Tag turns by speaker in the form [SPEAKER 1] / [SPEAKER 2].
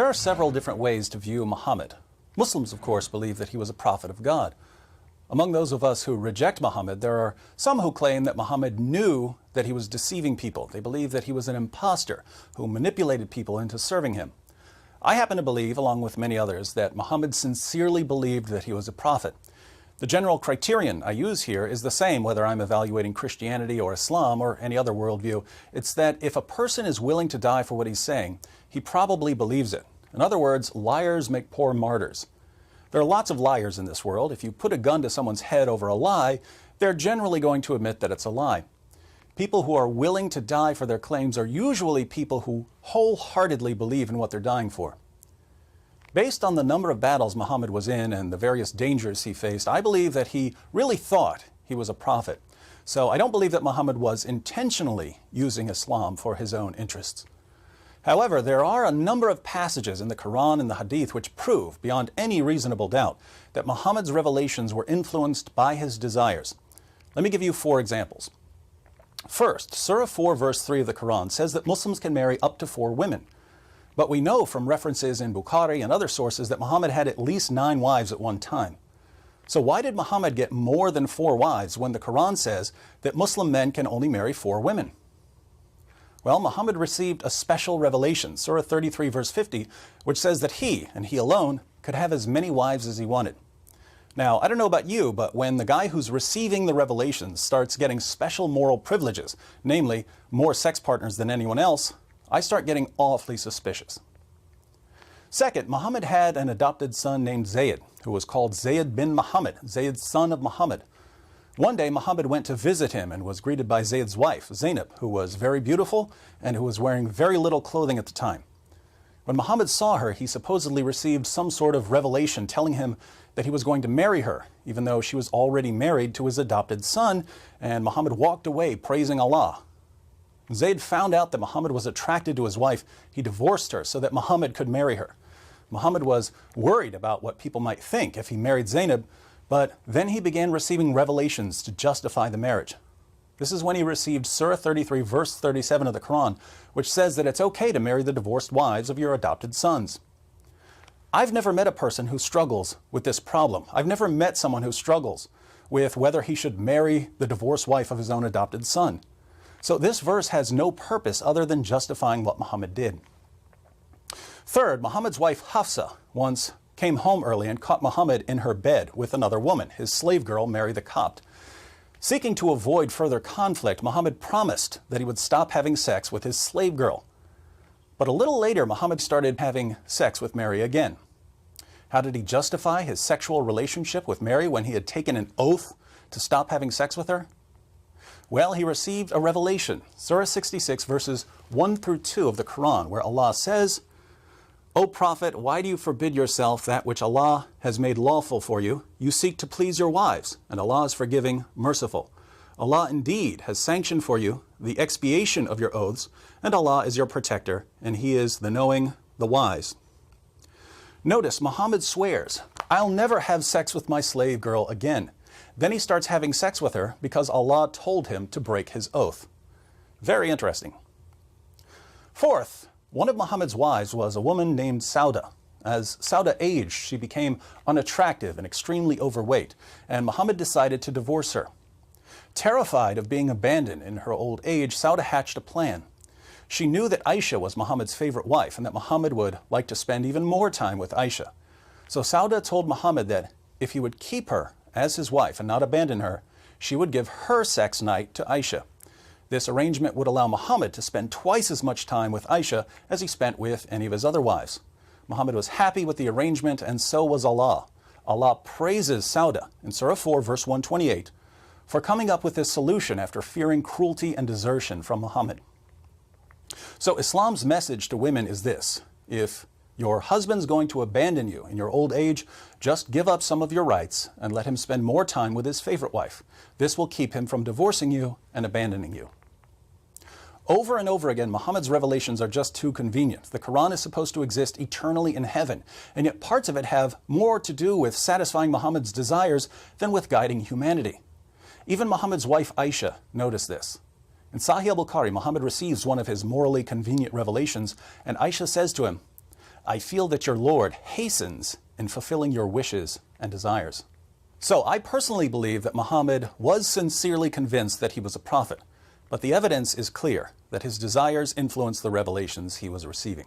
[SPEAKER 1] There are several different ways to view Muhammad. Muslims, of course, believe that he was a prophet of God. Among those of us who reject Muhammad, there are some who claim that Muhammad knew that he was deceiving people. They believe that he was an impostor who manipulated people into serving him. I happen to believe, along with many others, that Muhammad sincerely believed that he was a prophet. The general criterion I use here is the same whether I'm evaluating Christianity or Islam or any other worldview. It's that if a person is willing to die for what he's saying, he probably believes it. In other words, liars make poor martyrs. There are lots of liars in this world. If you put a gun to someone's head over a lie, they're generally going to admit that it's a lie. People who are willing to die for their claims are usually people who wholeheartedly believe in what they're dying for. Based on the number of battles Muhammad was in and the various dangers he faced, I believe that he really thought he was a prophet. So I don't believe that Muhammad was intentionally using Islam for his own interests. However, there are a number of passages in the Quran and the Hadith which prove, beyond any reasonable doubt, that Muhammad's revelations were influenced by his desires. Let me give you 4 examples. First, Surah 4 verse 3 of the Quran says that Muslims can marry up to 4 women. But we know from references in Bukhari and other sources that Muhammad had at least 9 wives at one time. So why did Muhammad get more than 4 wives when the Quran says that Muslim men can only marry 4 women? Well, Muhammad received a special revelation, Surah 33 verse 50, which says that he, and he alone, could have as many wives as he wanted. Now, I don't know about you, but when the guy who's receiving the revelations starts getting special moral privileges, namely more sex partners than anyone else, I start getting awfully suspicious. Second, Muhammad had an adopted son named Zayd, who was called Zayd bin Muhammad, Zayd son of Muhammad. One day, Muhammad went to visit him and was greeted by Zayd's wife, Zainab, who was very beautiful and who was wearing very little clothing at the time. When Muhammad saw her, he supposedly received some sort of revelation telling him that he was going to marry her, even though she was already married to his adopted son, and Muhammad walked away praising Allah. When Zayd found out that Muhammad was attracted to his wife, he divorced her so that Muhammad could marry her. Muhammad was worried about what people might think if he married Zainab, but then he began receiving revelations to justify the marriage. This is when he received Surah 33 verse 37 of the Quran, which says that it's okay to marry the divorced wives of your adopted sons. I've never met a person who struggles with this problem. I've never met someone who struggles with whether he should marry the divorced wife of his own adopted son. So this verse has no purpose other than justifying what Muhammad did. Third, Muhammad's wife Hafsa once came home early and caught Muhammad in her bed with another woman, his slave girl, Mary the Copt. Seeking to avoid further conflict, Muhammad promised that he would stop having sex with his slave girl. But a little later, Muhammad started having sex with Mary again. How did he justify his sexual relationship with Mary when he had taken an oath to stop having sex with her? Well, he received a revelation, Surah 66 verses 1 through 2 of the Quran, where Allah says, "O Prophet, why do you forbid yourself that which Allah has made lawful for you? You seek to please your wives, and Allah is forgiving, merciful. Allah indeed has sanctioned for you the expiation of your oaths, and Allah is your protector, and He is the knowing, the wise." Notice Muhammad swears, "I'll never have sex with my slave girl again." Then he starts having sex with her because Allah told him to break his oath. Very interesting. Fourth, one of Muhammad's wives was a woman named Sauda. As Sauda aged, she became unattractive and extremely overweight, and Muhammad decided to divorce her. Terrified of being abandoned in her old age, Sauda hatched a plan. She knew that Aisha was Muhammad's favorite wife and that Muhammad would like to spend even more time with Aisha. So Sauda told Muhammad that if he would keep her as his wife and not abandon her, she would give her sex night to Aisha. This arrangement would allow Muhammad to spend twice as much time with Aisha as he spent with any of his other wives. Muhammad was happy with the arrangement, and so was Allah. Allah praises Sauda in Surah 4 verse 128 for coming up with this solution after fearing cruelty and desertion from Muhammad. So Islam's message to women is this: if your husband's going to abandon you in your old age, just give up some of your rights and let him spend more time with his favorite wife. This will keep him from divorcing you and abandoning you. Over and over again, Muhammad's revelations are just too convenient. The Quran is supposed to exist eternally in heaven, and yet parts of it have more to do with satisfying Muhammad's desires than with guiding humanity. Even Muhammad's wife Aisha noticed this. In Sahih al-Bukhari, Muhammad receives one of his morally convenient revelations, and Aisha says to him, I feel that your Lord hastens in fulfilling your wishes and desires. So I personally believe that Muhammad was sincerely convinced that he was a prophet, but the evidence is clear that his desires influenced the revelations he was receiving.